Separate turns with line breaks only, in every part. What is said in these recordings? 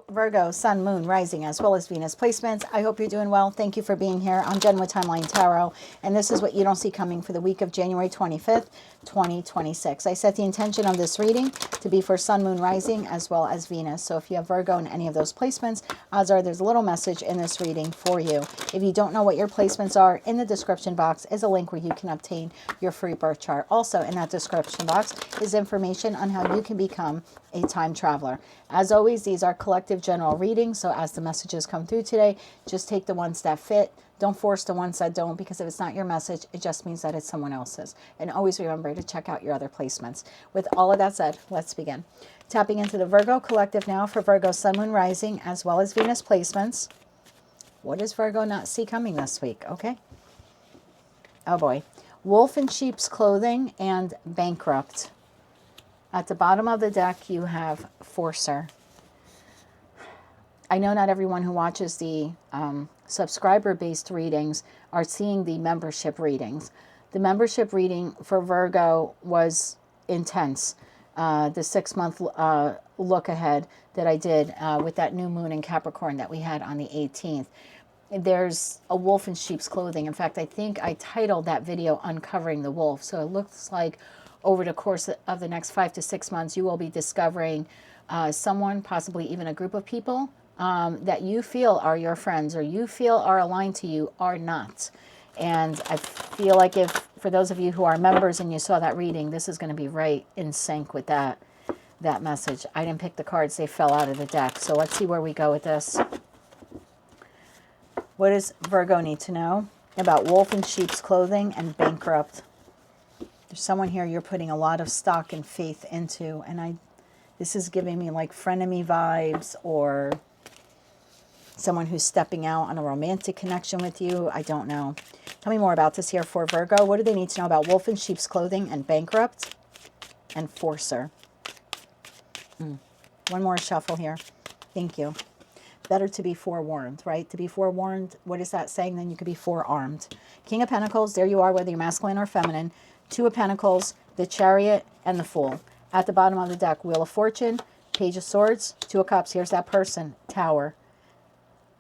Virgo, Sun, Moon, Rising, as well as Venus placements. I hope you're doing well. Thank you for being here. I'm Jen with Timeline Tarot, and this is what you don't see coming for the week of January 25th, 2026. I set the intention of this reading to be for Sun, Moon, Rising, as well as Venus. So if you have Virgo in any of those placements, odds are there's a little message in this reading for you. If you don't know what your placements are, in the description box is a link where you can obtain your free birth chart. Also in that description box is information on how you can become a time traveler. As always, these are collective general readings, so as the messages come through today, just take the ones that fit. Don't force the ones that don't, because if it's not your message, it just means that it's someone else's. And always remember to check out your other placements. With all of that said, let's begin. Tapping into the Virgo collective now for Virgo, Sun, Moon, Rising, as well as Venus placements. What does Virgo not see coming this week? Okay. Oh boy. Wolf in sheep's clothing and bankrupt. At the bottom of the deck, you have Forcer. I know not everyone who watches the subscriber-based readings are seeing the membership readings. The membership reading for Virgo was intense. The 6-month look ahead that I did with that new moon in Capricorn that we had on the 18th. There's a wolf in sheep's clothing. In fact, I think I titled that video Uncovering the Wolf. So it looks like over the course of the next 5 to 6 months, you will be discovering someone, possibly even a group of people that you feel are your friends or you feel are aligned to you are not. And I feel like if, for those of you who are members and you saw that reading, this is going to be right in sync with that message. I didn't pick the cards. They fell out of the deck. So let's see where we go with this. What does Virgo need to know about wolf in sheep's clothing and bankrupt? There's someone here you're putting a lot of stock and faith into, and this is giving me like frenemy vibes, or someone who's stepping out on a romantic connection with you. I don't know. Tell me more about this here for Virgo. What do they need to know about wolf in sheep's clothing and bankrupt and Forcer? One more shuffle here. Thank you. Better to be forewarned, right? To be forewarned, what is that saying? Then you could be forearmed. King of Pentacles, there you are, whether you're masculine or feminine. Two of Pentacles, the Chariot, and the Fool. At the bottom of the deck, Wheel of Fortune, Page of Swords, Two of Cups. Here's that person, Tower.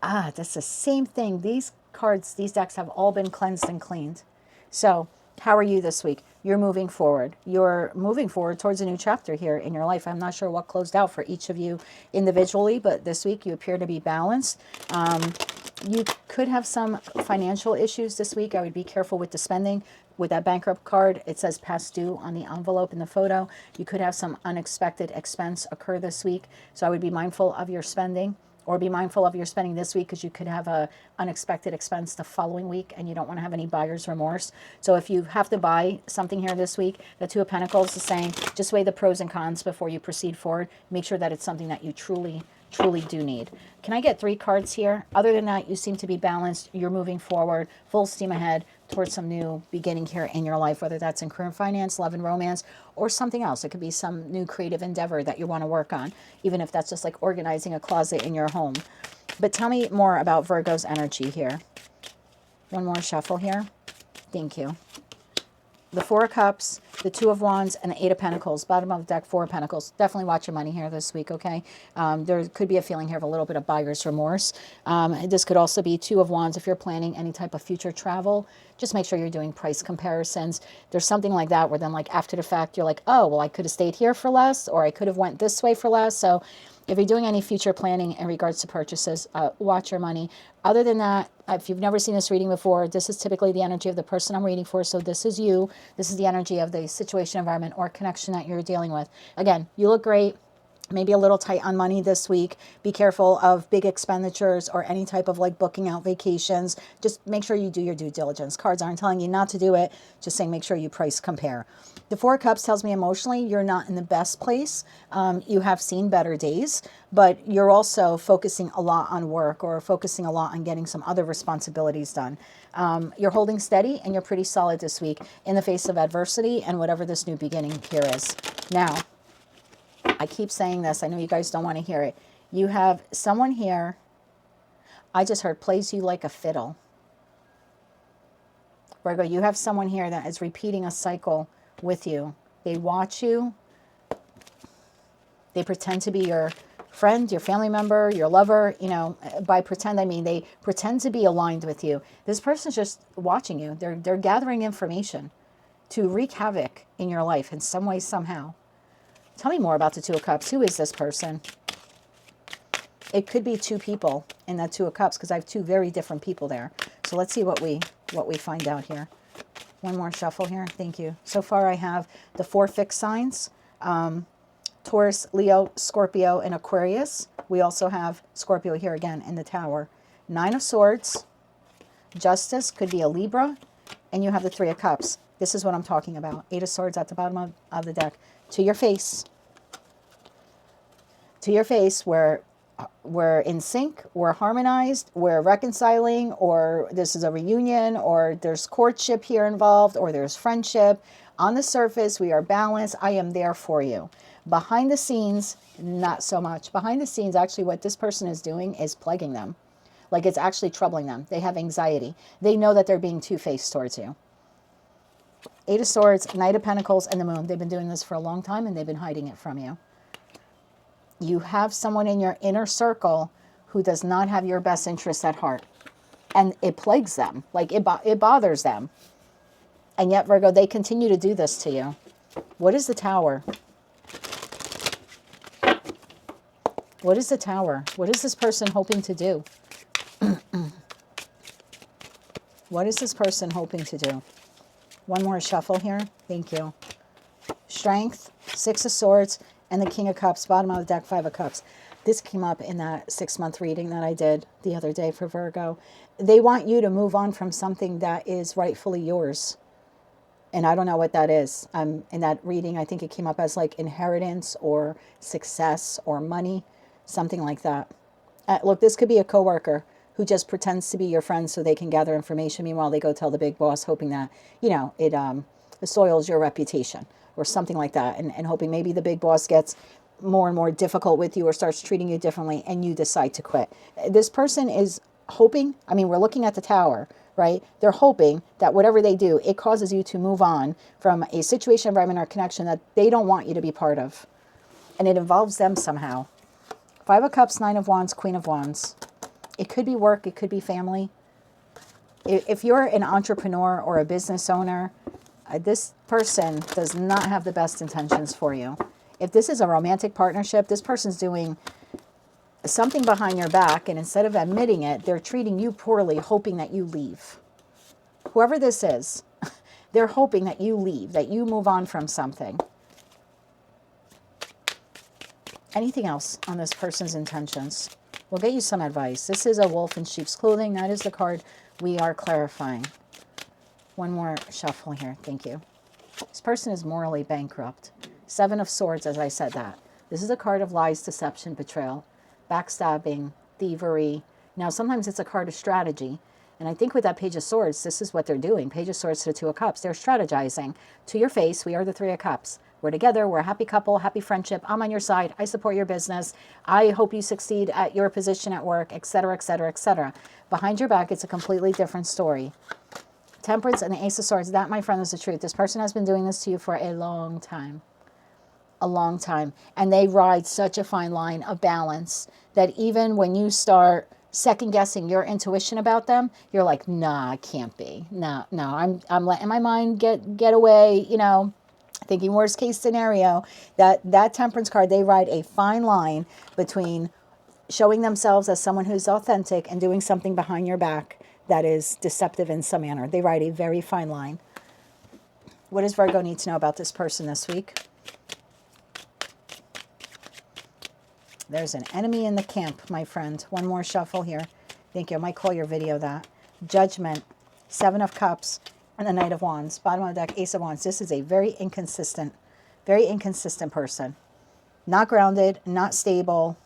That's the same thing. These cards, these decks have all been cleansed and cleaned. So how are you this week? You're moving forward. You're moving forward towards a new chapter here in your life. I'm not sure what closed out for each of you individually, but this week you appear to be balanced. You could have some financial issues this week. I would be careful with the spending. With that bankrupt card, it says past due on the envelope in the photo. You could have some unexpected expense occur this week. So I would be mindful of your spending, or be mindful of your spending this week, because you could have a unexpected expense the following week and you don't want to have any buyer's remorse. So if you have to buy something here this week, the Two of Pentacles is saying just weigh the pros and cons before you proceed forward. Make sure that it's something that you truly do need. Can I get 3 cards here? Other than that, you seem to be balanced. You're moving forward, full steam ahead towards some new beginning here in your life, whether that's in career, finance, love and romance, or something else. It could be some new creative endeavor that you want to work on, even if that's just like organizing a closet in your home. But tell me more about Virgo's energy here. One more shuffle here. Thank you. The Four of Cups, the Two of Wands, and the Eight of Pentacles. Bottom of the deck, Four of Pentacles. Definitely watch your money here this week, okay? There could be a feeling here of a little bit of buyer's remorse. This could also be Two of Wands if you're planning any type of future travel. Just make sure you're doing price comparisons. There's something like that where then like after the fact, you're like, oh, well, I could have stayed here for less, or I could have went this way for less. So if you're doing any future planning in regards to purchases, watch your money. Other than that, if you've never seen this reading before, this is typically the energy of the person I'm reading for. So this is you. This is the energy of the situation, environment, or connection that you're dealing with. Again, you look great. Maybe a little tight on money this week. Be careful of big expenditures or any type of like booking out vacations. Just make sure you do your due diligence. Cards aren't telling you not to do it, just saying make sure you price compare. The Four of Cups tells me emotionally you're not in the best place. You have seen better days, but you're also focusing a lot on work or focusing a lot on getting some other responsibilities done. You're holding steady and you're pretty solid this week in the face of adversity and whatever this new beginning here is. Now, I keep saying this. I know you guys don't want to hear it. You have someone here, I just heard, plays you like a fiddle. Virgo, you have someone here that is repeating a cycle with you. They watch you. They pretend to be your friend, your family member, your lover. You know, by pretend, I mean they pretend to be aligned with you. This person's just watching you. They're gathering information to wreak havoc in your life in some way, somehow. Tell me more about the Two of Cups. Who is this person? It could be two people in that Two of Cups, because I have two very different people there. So let's see what we find out here. One more shuffle here. Thank you. So far I have the 4 fixed signs. Taurus, Leo, Scorpio, and Aquarius. We also have Scorpio here again in the Tower. 9 of Swords. Justice could be a Libra. And you have the 3 of Cups. This is what I'm talking about. 8 of Swords at the bottom of the deck. To your face. To your face, where we're in sync, we're harmonized, we're reconciling, or this is a reunion, or there's courtship here involved, or there's friendship. On the surface, we are balanced. I am there for you. Behind the scenes, not so much. Behind the scenes, actually, what this person is doing is plaguing them. Like, it's actually troubling them. They have anxiety. They know that they're being two-faced towards you. 8 of Swords, Knight of Pentacles, and the Moon. They've been doing this for a long time, and they've been hiding it from you. You have someone in your inner circle who does not have your best interest at heart. And it plagues them. Like, it bothers them. And yet, Virgo, they continue to do this to you. What is the Tower? What is the Tower? What is this person hoping to do? What is this person hoping to do? One more shuffle here. Thank you. Strength, 6 of Swords, and the King of Cups. Bottom of the deck, 5 of Cups. This came up in that 6-month reading that I did the other day for Virgo. They want you to move on from something that is rightfully yours. And I don't know what that is. In that reading, I think it came up as like inheritance or success or money, something like that. Look, this could be a coworker who just pretends to be your friend so they can gather information. Meanwhile, they go tell the big boss, hoping that, you know, it soils your reputation or something like that. And hoping maybe the big boss gets more and more difficult with you or starts treating you differently and you decide to quit. This person is hoping, I mean, we're looking at the Tower, right? They're hoping that whatever they do, it causes you to move on from a situation, environment, or connection that they don't want you to be part of. And it involves them somehow. 5 of Cups, 9 of Wands, Queen of Wands. It could be work. It could be family. If you're an entrepreneur or a business owner, this person does not have the best intentions for you. If this is a romantic partnership, this person's doing something behind your back, and instead of admitting it, they're treating you poorly, hoping that you leave. Whoever this is, they're hoping that you leave, that you move on from something. Anything else on this person's intentions? We'll get you some advice. This is a wolf in sheep's clothing. That is the card we are clarifying. One more shuffle here. Thank you. This person is morally bankrupt. 7 of Swords, as I said that. This is a card of lies, deception, betrayal, backstabbing, thievery. Now, sometimes it's a card of strategy. And I think with that Page of Swords, this is what they're doing. Page of Swords to the 2 of Cups. They're strategizing. To your face, we are the 3 of Cups. We're together. We're a happy couple, happy friendship. I'm on your side. I support your business. I hope you succeed at your position at work, etc., etc., etc. Behind your back, it's a completely different story. Temperance and the Ace of Swords. That, my friend, is the truth. This person has been doing this to you for a long time. A long time. And they ride such a fine line of balance that even when you start second guessing your intuition about them, you're like, nah, it can't be. No, I'm letting my mind get away, you know, thinking worst case scenario. That Temperance card, they ride a fine line between showing themselves as someone who's authentic and doing something behind your back that is deceptive in some manner. They ride a very fine line. What does Virgo need to know about this person this week? There's an enemy in the camp, my friend. One more shuffle here. Thank you. I might call your video that. Judgment, 7 of Cups, and the Knight of Wands. Bottom of the deck, Ace of Wands. This is a very inconsistent person. Not grounded, not stable.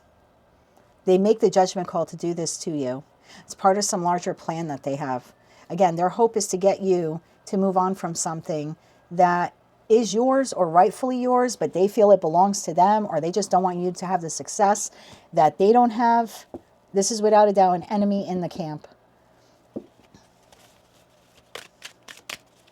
They make the judgment call to do this to you. It's part of some larger plan that they have. Again, their hope is to get you to move on from something that is yours or rightfully yours, but they feel it belongs to them, or they just don't want you to have the success that they don't have. This is without a doubt an enemy in the camp.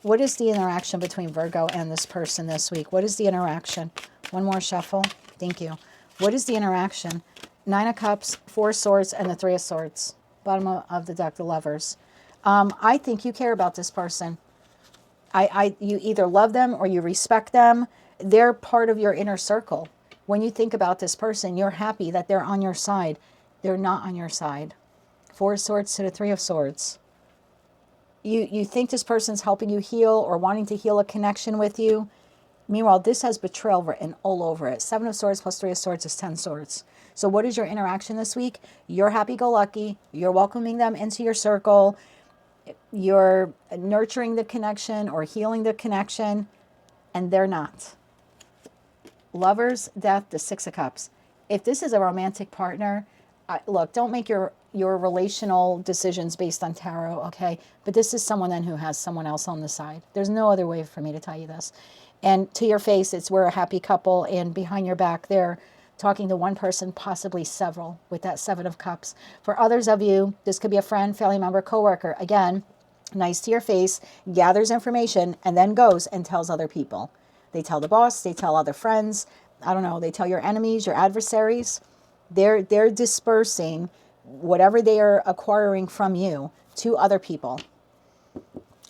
What is the interaction between Virgo and this person this week? What is the interaction? One more shuffle. Thank you. What is the interaction Nine of Cups, Four of Swords, and the Three of Swords. Bottom of the deck, the Lovers. I think you care about this person. You either love them or you respect them. They're part of your inner circle. When you think about this person, you're happy that they're on your side. They're not on your side. Four of Swords to the Three of Swords. You think this person's helping you heal or wanting to heal a connection with you. Meanwhile, this has betrayal written all over it. Seven of Swords plus Three of Swords is 10 swords. So what is your interaction this week? You're happy-go-lucky. You're welcoming them into your circle. You're nurturing the connection or healing the connection, and they're not. Lovers, Death, the Six of Cups. If this is a romantic partner, look, don't make your relational decisions based on tarot, okay? But this is someone then who has someone else on the side. There's no other way for me to tell you this. And to your face, it's we're a happy couple, and behind your back, they're talking to one person, possibly several, with that Seven of Cups. For others of you, this could be a friend, family member, coworker. Again, nice to your face, gathers information, and then goes and tells other people. They tell the boss, they tell other friends, I don't know, they tell your enemies, your adversaries. They're dispersing whatever they are acquiring from you to other people.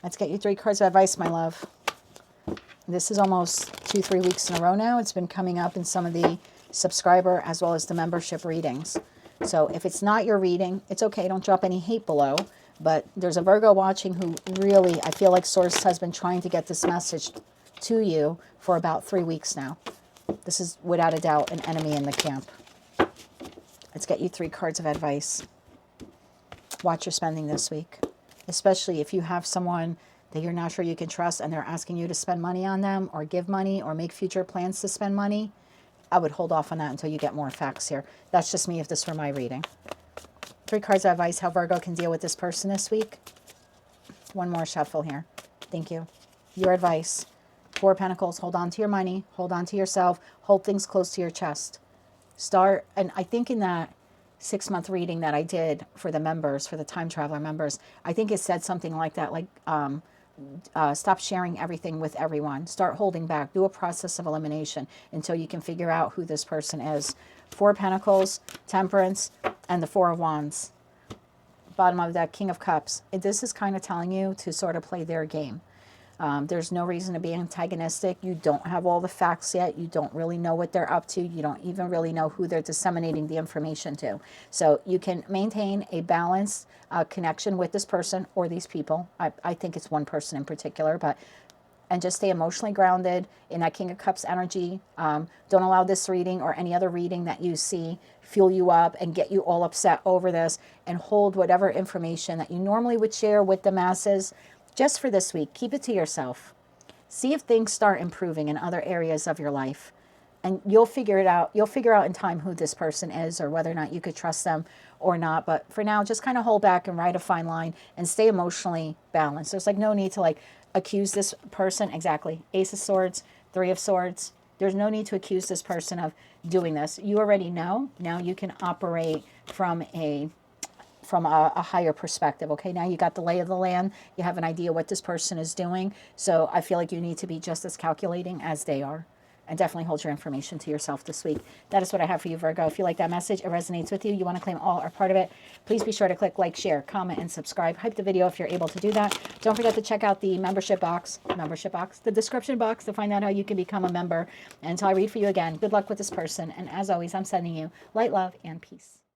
Let's get you 3 cards of advice, my love. This is almost 2-3 weeks in a row now. It's been coming up in some of the subscriber as well as the membership readings. So if it's not your reading, it's okay. Don't drop any hate below. But there's a Virgo watching who really, I feel like Source has been trying to get this message to you for about 3 weeks now. This is without a doubt an enemy in the camp. Let's get you 3 cards of advice. Watch your spending this week, especially if you have someone that you're not sure you can trust and they're asking you to spend money on them or give money or make future plans to spend money. I would hold off on that until you get more facts here. That's just me if this were my reading. 3 cards of advice, how Virgo can deal with this person this week. One more shuffle here. Thank you. Your advice. 4 of Pentacles, hold on to your money, hold on to yourself, hold things close to your chest. Start, and I think in that 6-month reading that I did for the members, for the Time Traveler members, I think it said something like that, like stop sharing everything with everyone. Start holding back. Do a process of elimination until you can figure out who this person is. 4 of Pentacles, Temperance, and the 4 of Wands. Bottom of that, King of Cups. This is kind of telling you to sort of play their game. There's no reason to be antagonistic. You don't have all the facts yet. You don't really know what they're up to. You don't even really know who they're disseminating the information to. So you can maintain a balanced connection with this person or these people. I think it's one person in particular, and just stay emotionally grounded in that King of Cups energy. Don't allow this reading or any other reading that you see fuel you up and get you all upset over this, and hold whatever information that you normally would share with the masses. Just for this week, keep it to yourself. See if things start improving in other areas of your life. And you'll figure it out. You'll figure out in time who this person is or whether or not you could trust them or not. But for now, just kind of hold back and ride a fine line and stay emotionally balanced. There's like no need to accuse this person. Exactly. Ace of Swords, 3 of Swords. There's no need to accuse this person of doing this. You already know. Now you can operate from a higher perspective. Okay, now you got the lay of the land. You have an idea what this person is doing. So I feel like you need to be just as calculating as they are. And definitely hold your information to yourself this week. That is what I have for you, Virgo. If you like that message, it resonates with you, you want to claim all or part of it, please be sure to click like, share, comment, and subscribe. Hype the video if you're able to do that. Don't forget to check out the the description box to find out how you can become a member. And until I read for you again, good luck with this person. And as always, I'm sending you light, love, and peace.